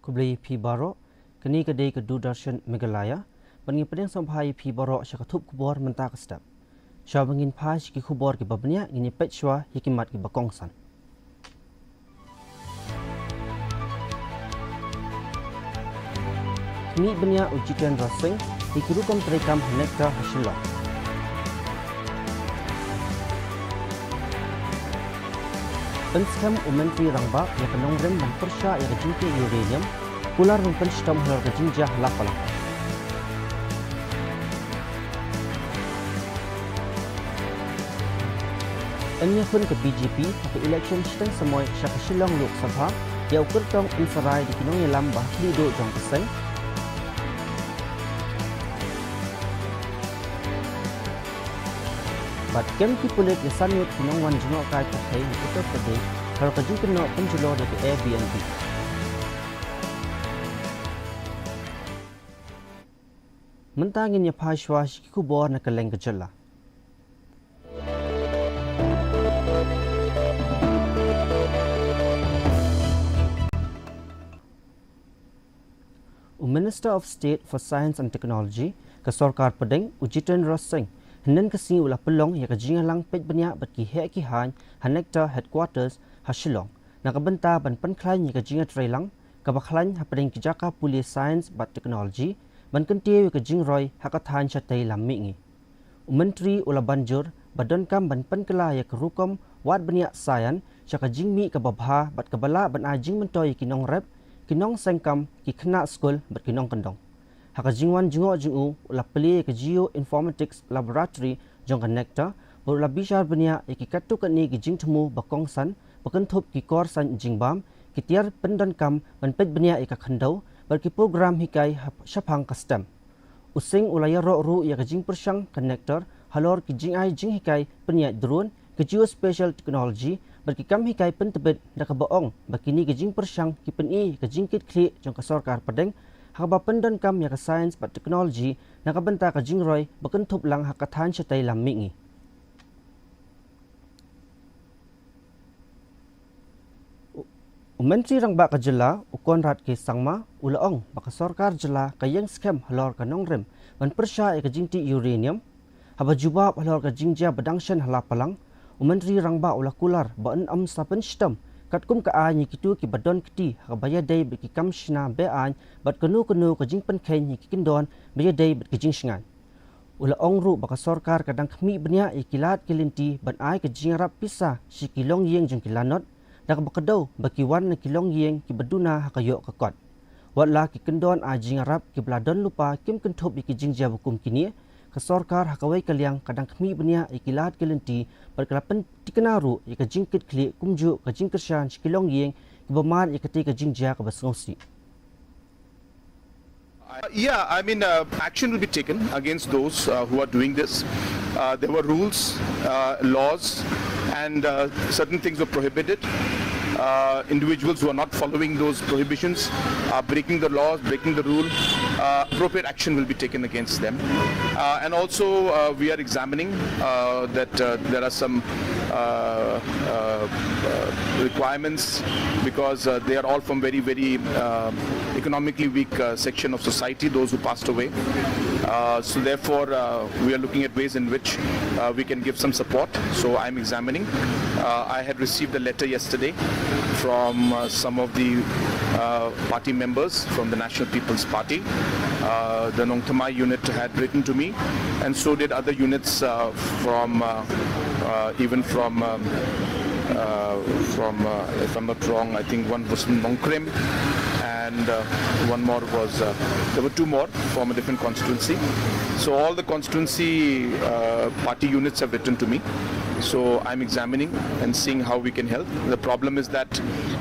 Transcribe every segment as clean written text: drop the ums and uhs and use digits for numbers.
Kubli Pi Baro, kini kedai kedu darshan Meghalaya, bani pedang sampai Pi Baro syakatub kubor mentak step. Syah bangin pas ki kubor ki babnya ini pet syah hikimat ki bakongsan. Kini benya ujikan rasing dikirukan terekam nektar hasillah. Penskam Menteri Rangba yang penongrem dan persya yang kejingki uranium pular mempenstam hal kejingjah lapalang. Enya pun ke BJP ke election sedang semua syaka Shillong Lok Sabha yang ukur tong insarai di kinong yelam bahli do jong keseng. Bat kem ki pulik yang sanyut kinong wan jengok kai pakai di Uttar Pradesh kalau kejing kena penjulo dari Airbnb. Mentangin ya paswa ki KHUBOR na kaleng kejala. Minister of State for Science and Technology ke Sarkar Padang Ujitan Rasing Henen kesini ulah pelong yang kejingalang pet banyak berki hek kihan hanekta headquarters Shillong. Nakabenta ban penklain yang kejinga trailang kabaklan hapadeng kijaka Police Science but Technology ban kentie kejing roy hakathan chatai lamingi. Menteri ulah banjur badan kam ban penkela yang kerukom wat banyak sayan syaka jingmi kababha bat kabala ban ajing mentoy kinong rep kinong sengkam ki kena school bat kinong kendong. Haka jingwan jingok jingu ulah peli ke Geo Informatics Laboratory jong connector ulah bishar benya ki katu ni ki jing temu bakongsan bakentup ki korsan jingbam ki tiar pendan kam ban pet benya ka khandau bar ki program hikai syapang custom. Using ulah ya ro ya ke jing persyang connector halor ki jing ai jing hikai benya drone ke Geo Special Technology bar ki kam hikai pentebet dak baong bakini ke jing persyang ki peni ke jing kit kli jong ka Sarkar Padang haba pendan kam ya ke science but technology nakabenta ka jingroy bakentup lang hakathan syatay lamingi. Menteri Rangba ka jela ukon rat ke sangma ulaong baka Sarkar jela kayang scam halor ka nongrem ban persya ya ke jingti uranium haba jubab halor ka jingja badangshan halapalang Menteri Rangba ulah kular baan am sapen stem katkum ka ani kitu ki badon kiti habaya dai beki kamshna be an bat kanu ka jing penken ki kindon be dai bet ki jing shingan ula ongru baka Sarkar kadang khmi benya ikilat kilinti ban ai ka jing rap pisa si kilong yeng jeng kilanot dak bakadau baki wan na kilong yeng ki baduna hakayo ka kot wala ki kindon a jing rap ki bladon lupa kim kenthop ki jing jabukum kini ke Sarkar hakawai kaliang kadang khmi benya ikilat kilinti berkelapan dikenaru ika jingkit kli kumju ka jingkershan skilong yeng kibamar ika te ka jingja ka basngsi. Yeah, I mean, action will be taken against those who are doing this. There were rules, laws, and certain things were prohibited. Individuals who are not following those prohibitions are breaking the laws, breaking the rule. Appropriate action will be taken against them. And also, we are examining that there are some requirements because they are all from very, very economically weak section of society, those who passed away. So therefore, we are looking at ways in which we can give some support. So I'm examining. I had received a letter yesterday from some of the party members from the National People's Party. The Nongthamai unit had written to me, and so did other units from even from if I'm not wrong, I think one was from Nongkrem, and one more was there were two more from a different constituency. So all the constituency party units have written to me. So I'm examining and seeing how we can help. The problem is that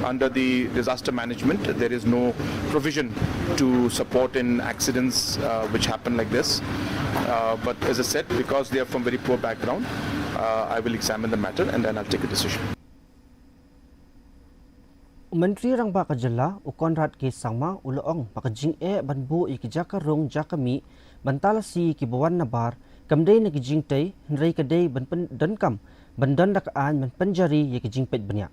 under the disaster management, there is no provision to support in accidents which happen like this. But as I said, because they are from very poor background, I will examine the matter and then I'll take a decision. Menteri Rangba ka jela ukon rat ke sangma ulaong pakajing banbu ikijaka rong jakami bantalasi ki bawan nabar kamdei na kijing tay nrei kadei ban dankam bandan dakaan man penjari ya kijing pet banyak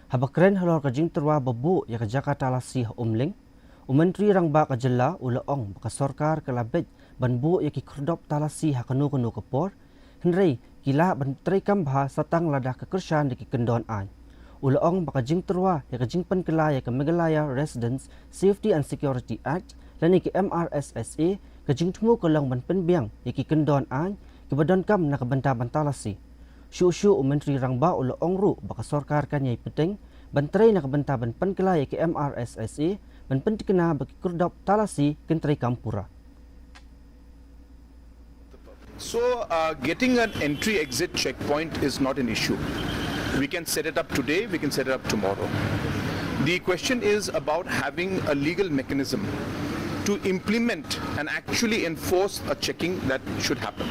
habakren halor kajing terwa babu ya kajaka talasi umling Menteri Rangba ka jela ulaong baka sorkar kalabit banbu ya ki kerdop talasi hakanu kepor henrei kila bantrai kambha satang lada kekersan di kendon an. Ulaong baka jing terwa ya ka jing penkela ya ka Meghalaya Residents Safety and Security Act lani ki MRSSA ka jing tumu kolong ban penbiang ya ki kendon an ki badon kam na ka banta bantalasi. Syu Menteri Rangba ulaong ru baka sorkar kanyai penting bantrai na ka banta ban penkela ya ki MRSSA ban pentikena bagi kurdop talasi kentrai kampura. So getting an entry-exit checkpoint is not an issue. We can set it up today, we can set it up tomorrow. The question is about having a legal mechanism to implement and actually enforce a checking that should happen.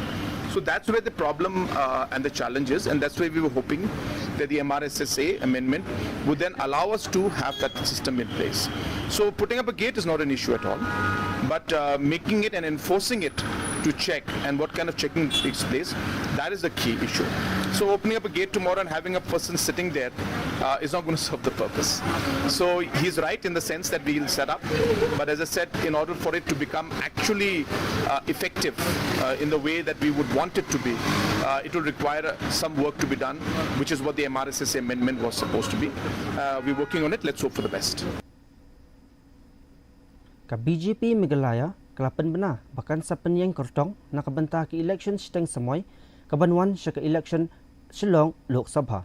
So that's where the problem and the challenge is, and that's why we were hoping that the MRSSA amendment would then allow us to have that system in place. So putting up a gate is not an issue at all, but making it and enforcing it to check and what kind of checking takes place, that is the key issue. So opening up a gate tomorrow and having a person sitting there is not going to serve the purpose. So he's right in the sense that we will set up, but as I said, in order for it to become actually effective in the way that we would want it to be, it will require some work to be done, which is what the MRSSA amendment was supposed to be. We're working on it. Let's hope for the best. Ka BJP Meghalaya kelapan benar bahkan sa penyeng kertong nakabanta ki election steng semoy kabanwan sa ka election Shillong Lok Sabha.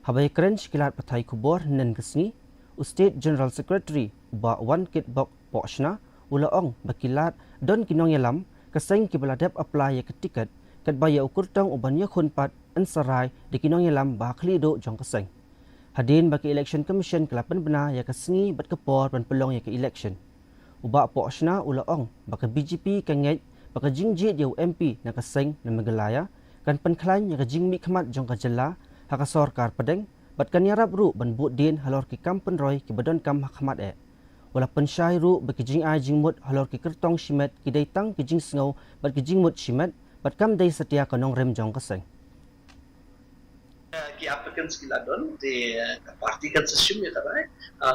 Habay krench kilat patay KHUBOR nen kesni State General Secretary ba wan Kickboxing ulaong bakilat don kinong yalam kaseng kibaladep apply ya ketiket kat baya ukurtong ubanya khunpat ansarai di kinong yalam ba khlido jong kaseng. Hadin baki election commission kelapan benar ya kesni bat kepor ban pelong ya ke election. Uba Poksna ulaong baka BJP kangit baka jingjit yaw MP na kaseng na Meghalaya kan penklan ya kajing mi khamat jong kajela haka sorkar padeng bat kan yarap ru ban but din halor ki kampen roy ki badon kam hakmat e wala pensyai ru baki jing ai jing mut halor ki kertong shimet ki dai tang ki jing sngo bat ki jing mut shimet bat kam dai setia kanong rem jong kaseng ki applicants ki ladon the party kan system ya karai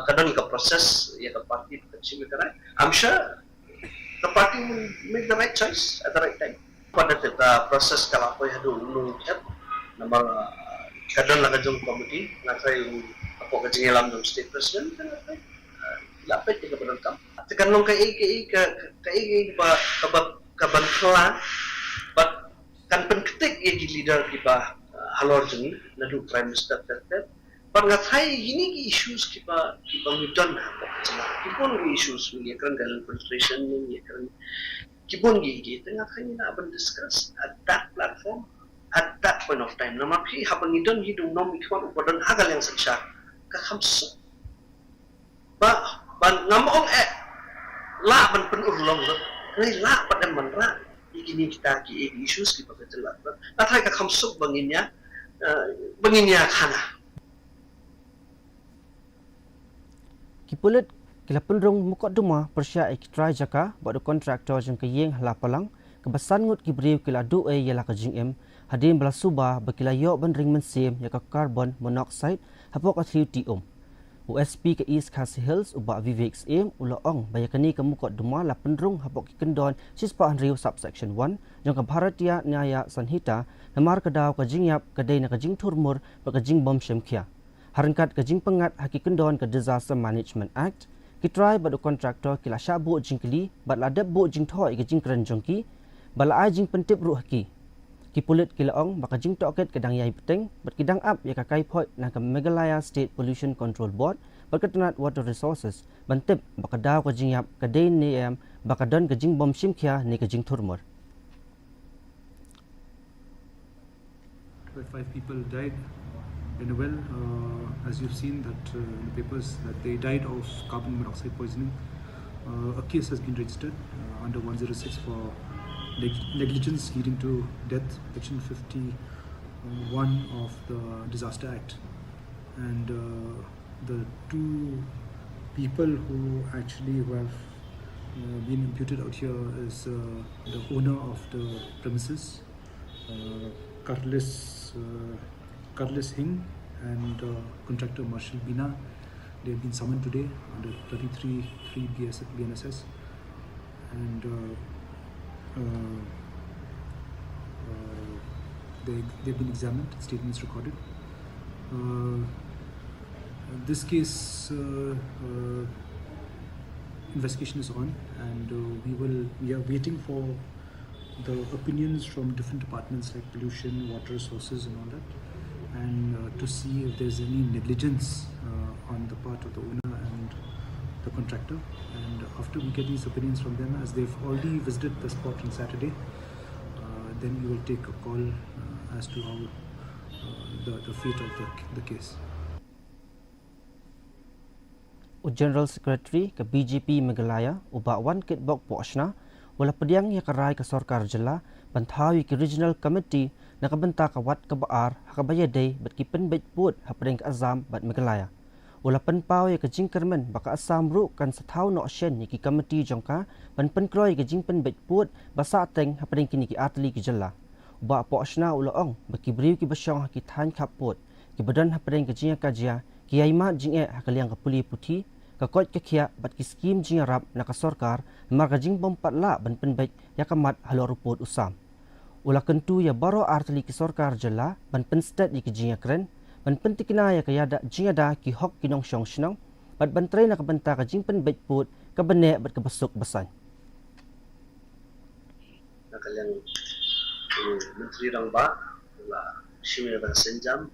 kadang ka process ya ka party system ya karai I'm sure the party will make the right choice at the right time pada kita proses kalau apa yang dulu chat nama kadang lah kajong committee nak saya apa kajing alam dong state president kan lapet ke benar kam tekan long ke ba kaban kela but kan penketik ya leader di bah halor jeni nadu prime minister tetap pangat hai ini ki issues ki midon apa kipun ki issues ni kan galan frustration ni kan kipun ki tengah hai ni nak discuss at that platform at that point of time nama pi hapan midon hidung nom ikwan upadan hagal yang seksha ka khamsu ba ban ngamong la ban pen urlong ni la pada manra ini kita ki issues ki paketelat na thai ka khamsu banginnya khana Kipulit kilapan rong mukot duma persya ekitrai jaka badu kontraktor jeng kayeng halapalang kebasan ngut kibriu kila du yala kajing em hadim bala suba bakila yo ban ring mensim ya ka carbon monoxide hapok athiti USP ke East Khasi Hills uba Vivek em ulaong bayakani ke mukot duma lapan rong hapok kendon sispa riu subsection 1 jong ka Bharatiya Nyaya Sanhita namar kedaw kajing yap kadai na kajing turmur bakajing bom syemkia harangkat kajing pengat haki kendon ke Disaster Management Act kitrai badu kontraktor kila syabu jingkeli bat ladap bu jing thoi kajing keren jongki bala ai jing pentip ru haki kipulit kilaong bakajing toket kedang yai peteng bat kidang up ya kakai phoi na ka Meghalaya State Pollution Control Board berketenat water resources bantip bakadaw kajing yap kadai nem bakadon kajing bom syemkia ni kajing turmur. 5 people died in a well, as you've seen that in the papers that they died of carbon monoxide poisoning. A case has been registered under 106 for negligence leading to death, section 51 of the Disaster Act. And the two people who have been imputed out here is the owner of the premises, Carlis Hing, and contractor Marshall Bina, They have been summoned today under 33 BNSS, and they've been examined, statements recorded. This case investigation is on, and we are waiting for the opinions from different departments like pollution, water resources and all that, and to see if there's any negligence on the part of the owner and the contractor. And after we get these opinions from them, as they've already visited the spot on Saturday, then we will take a call as to how the fate of the case. General Secretary ke BJP Meghalaya ubak wan kitbok pochna wala pediang ya karai ke Sarkar Jela banthawi ke Regional Committee na kabenta kawat kabaar hakabaya day bat ki penbet put hapring ke Azam bat Meghalaya wala penpau ya ke jingkermen baka Assam ru kan sathau no shen ni ki committee jongka ban penkroi ke jing penbet put basa teng hapring kini ki atli ki Jela ubak pochna ulaong baki briu ki basyong ki than khaput ki badan hapring ke jinga kajia ki aima jinge hakaliang ke puli puthi kakot kekia bat ki skim jing rap na ka sarkar marga jing bompat la ban penbet ya kamat halo ruput usam ula kentu ya baro artli ki sarkar Jela ban penstat ki jing kren ban pentikina ya kaya da jing ada ki hok kinong syong shnong bat bantre na kabenta ka jing penbet put ka bene bat ka besuk besan nakaliang menteri rang ba la shimir ban senjam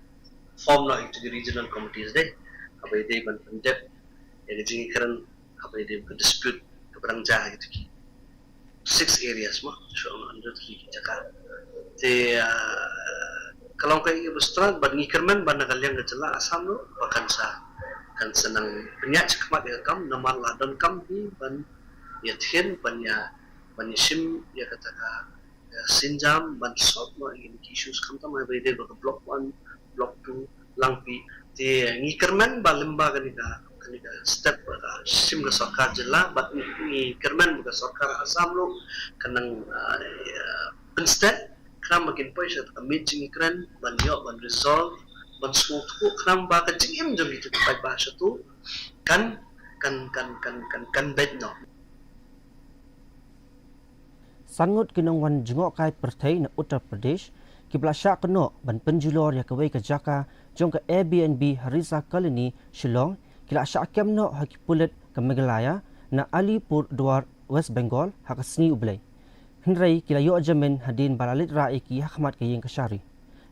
form no into the regional committees day abai day ban pendek yang jingi keren apa dia dispute keberang jah gitu ki 6 areas mah so under the Jakarta te kalau kayak berstrang ban ngikerman ban nakaliang gejala asam lo bahkan sa kan senang penyak cekmat ya kam namar ladan kam bi ban ya thin ban ya sim ya kata sinjam ban sot mo ini issues kam tamai bai dia block 1 block 2 langpi te ngikerman ba lemba kanika step sim ke Sarkar Jela bat ni kerman buka Sarkar Assam lo kanang penstep kram makin poisa ta meeting ikran ban yo ban resolve ban smooth ko kram ba ka jingim jom itu pai bahasa tu kan bet no sangut kinong wan jingok kai perthai na Uttar Pradesh ki blasha keno ban penjulor ya kawai ke Jaka jong ke Airbnb Harisa Colony Shillong kila syakam no haki pulet ke Meghalaya na Alipurdwar West Bengal hak sni ublai hendrai kila yo ajamen hadin balalit rai ki Ahmad ke yang kesyari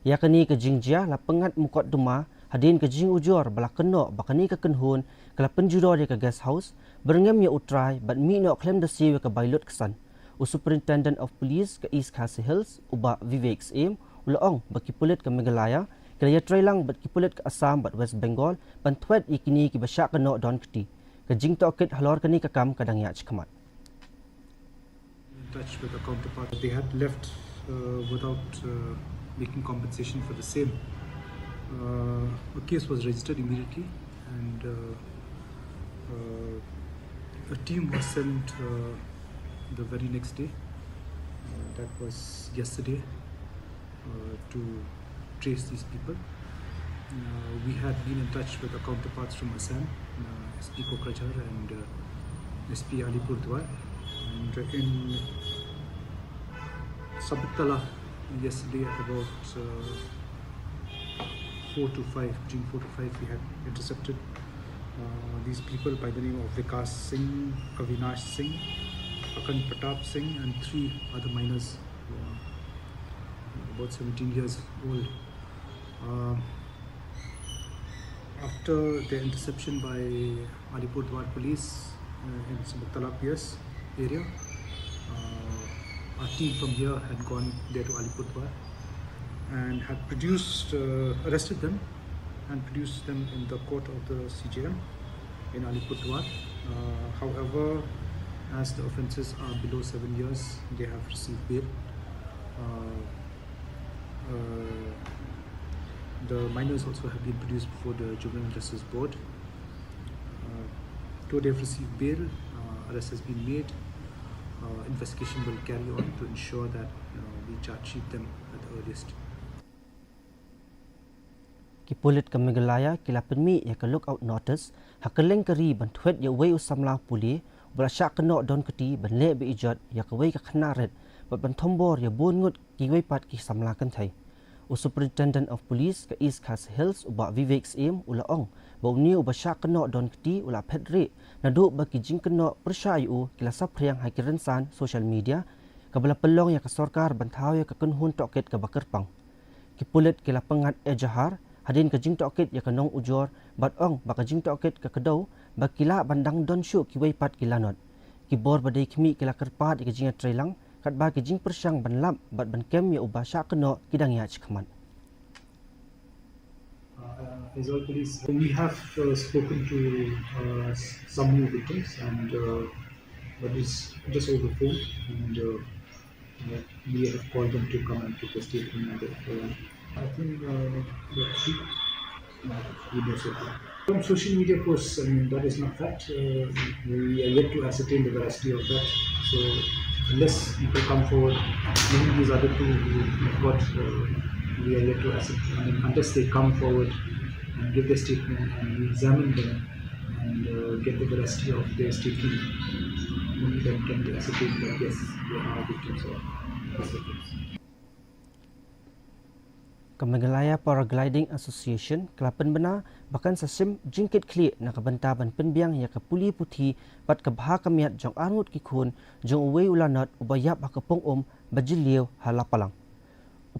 ya kini ke jingjia la pengat mukot duma hadin ke jing ujor bala keno bakani ke kenhun kala penjuror ke guest house berngem ya utrai bat mi no claim the siwe ke bailut kesan Superintendent of Police ke East Khasi Hills uba Vivek Aim ulaong baki pulet ke Meghalaya kaya trailang bat kipulit ke Assam bat West Bengal ban twet ikini ki basya keno don kti ke jing to kit halor kani ka kam kadang ya chkamat In touch with the counterpart, they had left without making compensation for the same. A case was registered immediately, and a team was sent the very next day. That was yesterday to trace these people. We had been in touch with the counterparts from Assam, SP Kokrajhar and SP Alipurdwar, and in Sabuktala yesterday at about 4 to 5, between 4 to 5, we had intercepted these people by the name of Vikas Singh, Avinash Singh, Akan Pratap Singh, and 3 other minors, about 17 years old. After the interception by Alipurdwar police in Sabuktala PS area, our team from here had gone there to Alipurdwar and had arrested them and produced them in the court of the CJM in Alipurdwar. However, as the offences are below 7 years, they have received bail. The minors also have been produced before the Juvenile Justice Board. Though they have received bail, arrest has been made. Investigation will carry on to ensure that we charge sheet them at the earliest. Kipulit ke Meghalaya kila penmi ya ke lookout notice hakeleng keri bantuet ya wei usamlang puli bala syak kena don keti benle be ijat ya ke wei ka khnaret ban thombor ya bongut ki wei pat ki samlang kan thai. Superintendent of Police ke East Khas Hills uba Vivek Sim ula ong ba uni uba syak kena don keti ula phedre na do ba ki jing kena persyayu kila sapriang ha kirensan social media ka bala pelong ya ke sarkar bantau ya ke kunhun toket ke bakerpang. Kipulit kila pengat ejahar hadin ke jing toket ya kanong ujor bat ong ba ke jing toket ke kedau ba kila bandang don syu ki wei pat kila not kibor badai khmi kila kerpat ke jing trailang kat ba ke jing persyang ban lam bat ban kem ya ubah syak kena kidang ya chikman. As all police, we have spoken to some new victims, and but it's just over the phone, and we have called them to come and take a statement. I think let's see. From social media posts, I mean, that is not fact. We are yet to ascertain the veracity of that. So unless people come forward, even these other two who got, we are yet to ascertain. I mean, unless they come forward and give their statement and we examine them and get the veracity of their statement, only then can we ascertain that yes, they are victims of this offense. Meghalaya Paragliding Association kelapan benar bahkan sesim jingkit klik nak kebentaban penbiang ya ke puli putih pat ke bahak kemiat jong armut kikun jong uwe ulanat ubayap ha kepong bajiliu halapalang.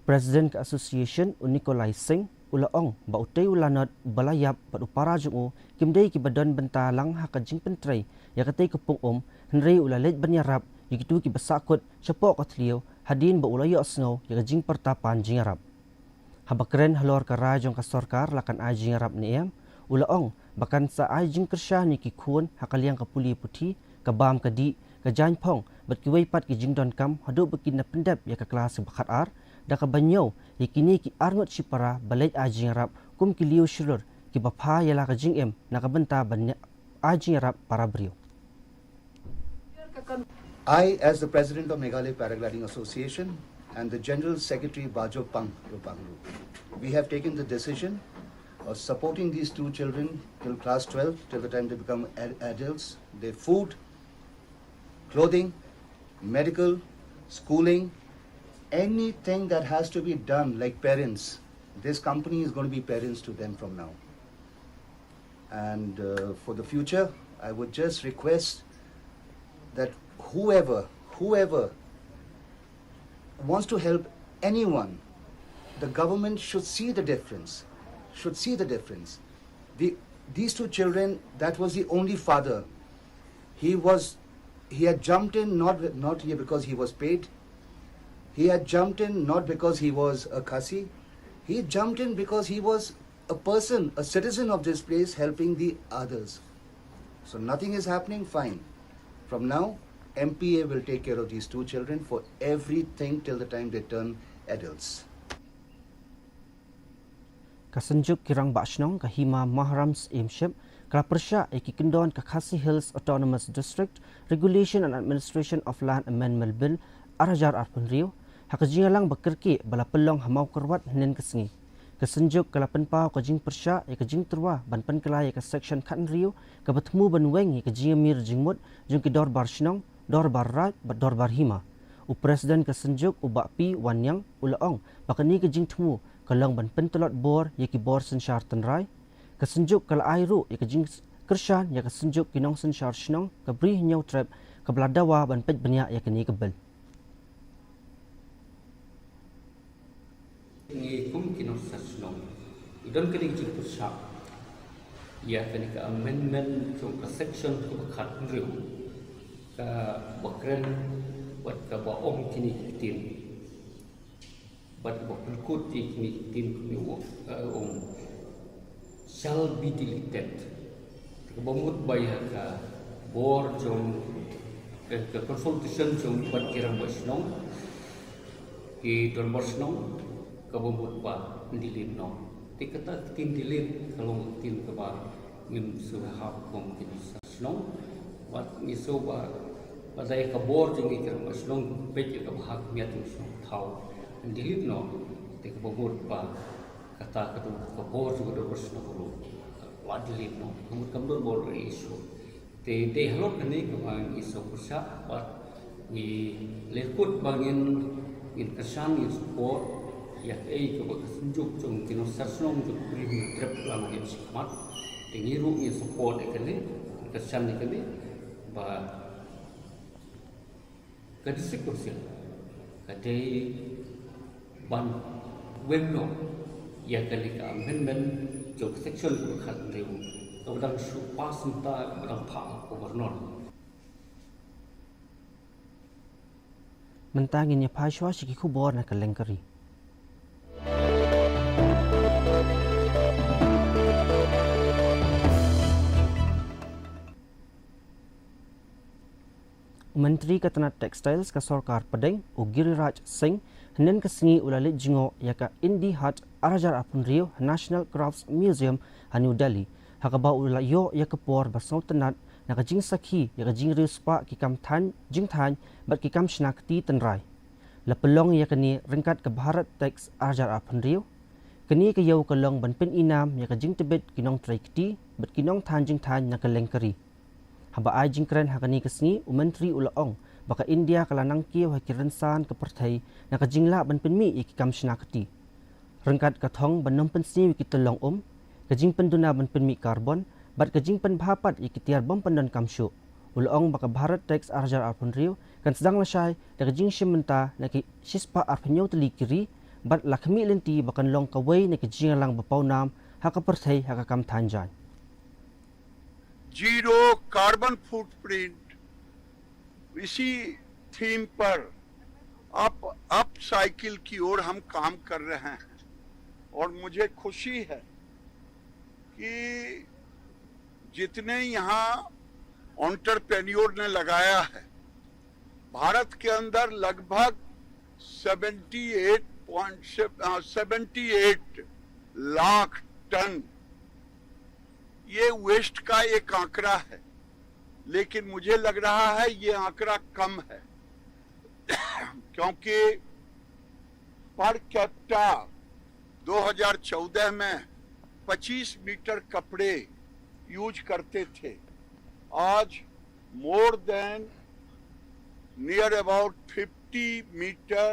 Presiden ke association Nikolai Singh ula ong ba utei ulanat balayap pat upara jong kimdei ki badan bentalang ha ka jing pentrai ya ketei kepong henrei ulalet banyarap yigitu ki besakut cepok katliu hadin ba ulaya snow ya jing pertapan jingarap. Habakren halor karai jong kasorkar lakan ajing arab niam ulaong bahkan sa ajing kersah ni kikun hakaliang kapuli putih kabam kadi kajan pong bat kiwei pat ki jing don kam hadu bekin na pendap ya ka kelas bakat ar da ka banyo yakini ki arngot sipara balai ajing arab kum ki liu shurur ki bapha ya la ka jing em na ka benta ban ajing arab para brio. I, as the president of Meghalaya Paragliding Association and the General Secretary Bajo Pang Rupanglu, we have taken the decision of supporting these two children till class 12, till the time they become adults, their food, clothing, medical, schooling, anything that has to be done like parents. This company is going to be parents to them from now. And for the future, I would just request that whoever wants to help anyone, the government should see the difference. These two children, that was the only father. He had jumped in not here because he was paid. He had jumped in not because he was a Khasi. He jumped in because he was a person, a citizen of this place helping the others. So nothing is happening, fine. From now, MPA will take care of these two children for everything till the time they turn adults. Kasenjuk kirang bashnong kahima mahrams imship kalapersya ikikendon ke Khasi Hills Autonomous District Regulation and Administration of Land Amendment Bill arajar arpunriu hakajingalang bekerki bala pelong hamau kerwat henen kesengi. Kesenjuk kalapan pau kajing persya ikajing terwa banpan kelai ke section khanriu ke bertemu banweng ikajing mir jingmut jung ki dor barshnong dor barat dor barhima. Presiden kesenjuk ubak pi wanyang ulaong bakani kajing temu kalong ban pentelot bor yaki bor sensyar tenrai kesenjuk kala airu yakajing kershan ya kesenjuk kinong sensyar shnong kabri nyau trap kebladawa ban pej banyak yakani kebel. Ni kum kinong sashnong idon kini jing persya ya kani ka amendment to ka section ko khat riu ka bakren buat ka ba om kini tin buat ba kut kini tin ni om shall be deleted ka bamut bayar ka bor jong ka consultation jong buat kirang basnong ki don basnong ka bamut ba dilin no ti kata tin dilin kalau tin ka ba ngim suha kom kini sasnong wat miso ba padai ka bor jing ikram aslong pej ka bahak miat song thau dilip no te ka bor ba kata ta ka tu KHUBOR juga do bersno guru wadli no kamdo bol isu te halok ni kamang isu kursa wat ni lekut bangin in kesan in support ya ei ko kesunjuk chung kino sarsong juk pri trip lama in sikmat tingiru in support ekali kesan ekali ba kadisi kursi kadai ban wemno ya kali ka amendment jok section ko khat reu ko dang su pasenta dang pha gubernur mentangin ya phashwa shi KHUBOR na kalengkari Menteri Katana Textiles ka Sarkar Padang Giriraj Singh henen kesengi ulalit jingo yaka Indi Hat Arajar Apun Rio National Crafts Museum ha New Delhi hakaba ulayo yaka por basau tenat naka jing sakhi yaka jing rio spa ki kam than jing than bat ki kam shnakti tenrai la pelong yaka ni ringkat ke Bharat Tex Arajar Apun Rio kini ke yau kalong ban pen inam yaka jing tebet kinong traikti bat kinong than jing than naka lengkari haba ai jingkren hakani kesni menteri ulaong baka India kalanang kiau hakirensan ke pertai nak jingla ban penmi ikam shnakti rengkat kathong banom pensni wikitolong kajing penduna ban penmi karbon bat kajing pen bhapat ikitiar bom pendan kamshu ulaong baka Bharat Tex Arajar Arpun Rio kan sedang lasai dak jing shimenta nak sispa arpenyo teli kiri bat lakhmi lenti bakan long kawai nak jing lang bapau nam haka pertai haka kam thanjan zero carbon footprint इसी थीम पर up cycle की ओर हम काम कर रहे हैं और मुझे खुशी है कि जितने यहाँ एंटरप्रेन्योर ने लगाया है भारत के अंदर लगभग 78 लाख टन ये वेस्ट का एक आंकड़ा है लेकिन मुझे लग रहा है ये आंकड़ा कम है क्योंकि पर कैपिटा 2014 में 25 मीटर कपड़े यूज करते थे आज more than near about 50 metre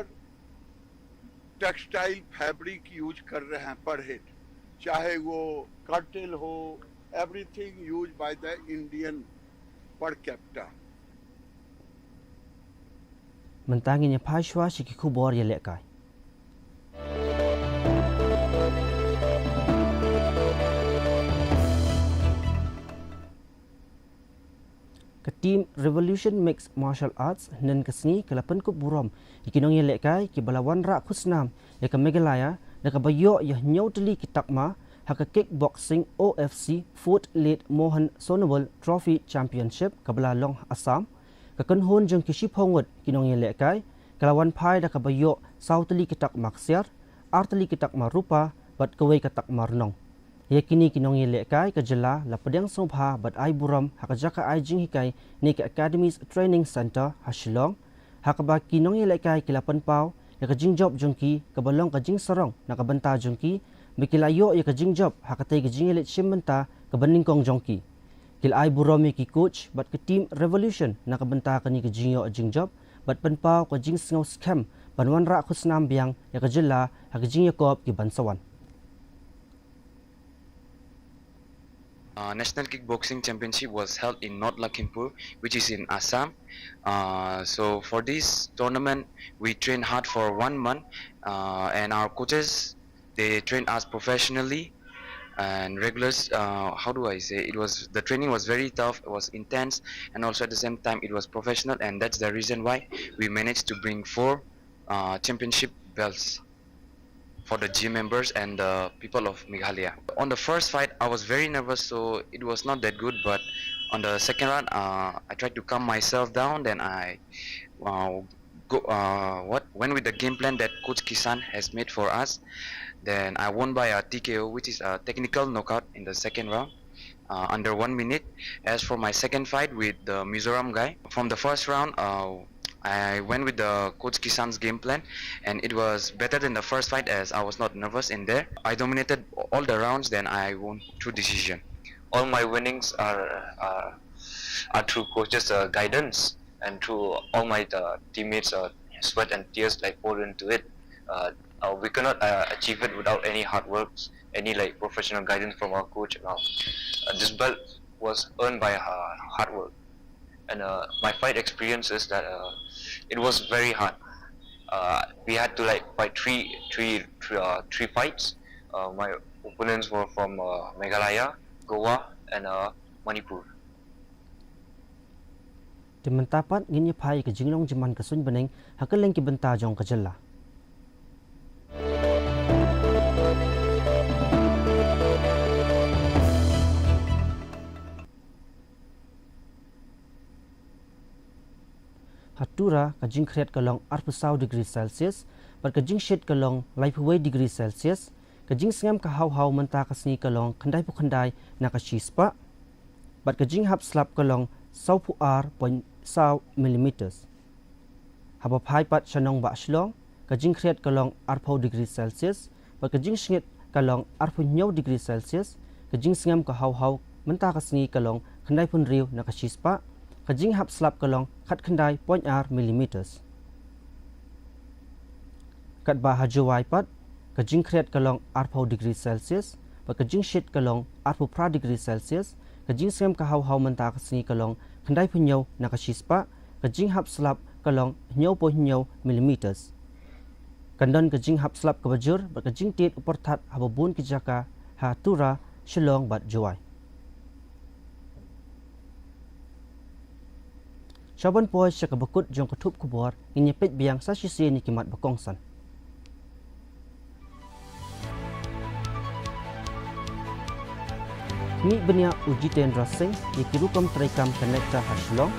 textile fabric use कर रहे हैं पर हेड चाहे वो कर्टेल हो everything used by the Indian per capita. Mentangin ya phashwa shi KHUBOR ya lekai. Ke team Revolution Mixed Martial Arts nen kesni kelapan ku buram ikinong ya lekai ki balawan ra khusnam ya ke Meghalaya na kabayo ya nyau teli kitakma haka Kickboxing OFC Foot Lead Mohan Sonowal Trophy Championship kabla long Assam kakunhun jeng kishi phongwat kinong ye lekai kalawan phai da kabayo sautali kitak maksiar artali kitak marupa bat kawai katak marnong yakini kinong ye lekai kajela la pedang sobha bat ai buram haka jaka ai jing hikai ni ke Academies Training Center Hashilong haka ba kinong ye lekai kilapan pau ya kajing job jongki kabalong kajing sarong nakabanta jongki Mikilayo ya kajing job hakatai kajing elit shimmenta kabaning kong jongki. Kil ai buromi ki coach bat ke team Revolution nakabenta kani kajing yo jing job bat penpau kajing snow scam banwan ra khusnam biang ya kajela hakajing yakop ki bansawan. National Kickboxing Championship was held in North Lakhimpur, which is in Assam. So for this tournament, we trained hard for 1 month, and our coaches they trained us professionally and regulars. How do I say? The training was very tough. It was intense, and also at the same time, it was professional, and that's the reason why we managed to bring 4 championship belts for the gym members and the people of Meghalaya. On the first fight, I was very nervous, so it was not that good. But on the second round, I tried to calm myself down. Then I went with the game plan that Coach Kisan has made for us. Then I won by a TKO, which is a technical knockout in the second round, under 1 minute. As for my second fight with the Mizoram guy, from the first round, I went with the Coach Kisan's game plan, and it was better than the first fight as I was not nervous in there. I dominated all the rounds, then I won through decision. All my winnings are through coaches' guidance and through all my teammates' sweat and tears like poured into it. We cannot achieve it without any hard work, any like professional guidance from our coach. This belt was earned by hard work, and my fight experience is that it was very hard. We had to like fight three fights. My opponents were from Meghalaya, Goa, and Manipur. Tementapat nginya pai ke jinglong jaman ke sun beneng hakeleng ki benta jong ke jella. Hatura ka jing kreat ka long 40 degree Celsius, par ka jing shed ka long 2 degree Celsius, ka jing sngam ka haw menta ka sni ka long khandai pu khandai na ka shispa, par ka jing hap slap ka long 10 millimeters. Haba phai pat shanong ba shlong ka jing kreat ka long 4 degree Celsius, par ka jing snget ka long 9 degree Celsius, ka jing sngam ka haw menta ka sni ka long khandai pun riu na ka shispa, ka jing hap slap ka long khat khandai 0.r millimeters. Kat ba hajawai pat ka jing kreat ka long 4 degree Celsius, par ka jing shed ka long 4 degree Celsius, ka jing sngam ka haw menta ka sni ka long khandai pun nyau na ka shispa, ka jing hap slap ka long 9.9 millimeters. Kandon ka jing hap slap ka bajur, par ka jing tit upar that hababun ki jaka ha tura shilong bat jawai. Shaban poy siya kabakut jong katup kubor nginyapit biyang sa sisi ni kimat bakongsan. Ni benya uji ten racing yakirukam traikam connector haslong.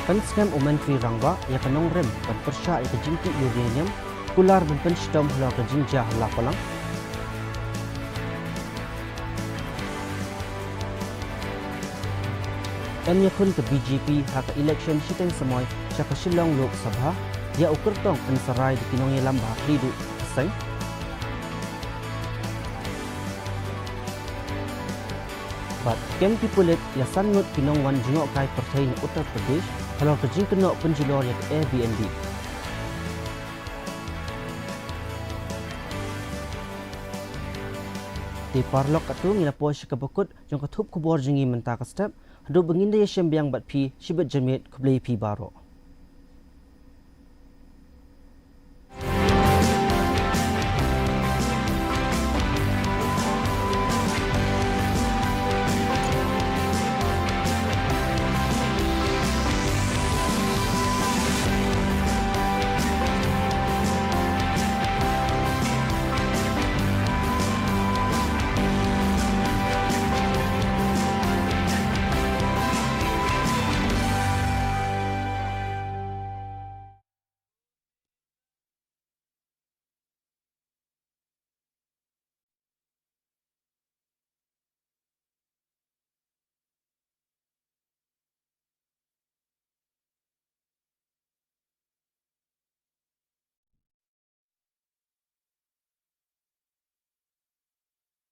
Kan skam omentri rangwa ya kanong rem kan persya ya kajingti uranium kular ben penstom hla kajingja hla palang. Dan yakun ke BJP hak election siteng semoy syaka Shillong Lok Sabha dia ukur tong pensarai di kinong yelam bahak lidu seng. But kem pipulit ya sanut kinong wan jengok kai pertai ni Uttar Pradesh kalau kejing kenok penjulor yak Airbnb. Di parlok katu ngila po syaka bakut jong katup kubor jengi menta ka step Hadu benginde ya syambiang bat pi shibet jamit kublai pi baro.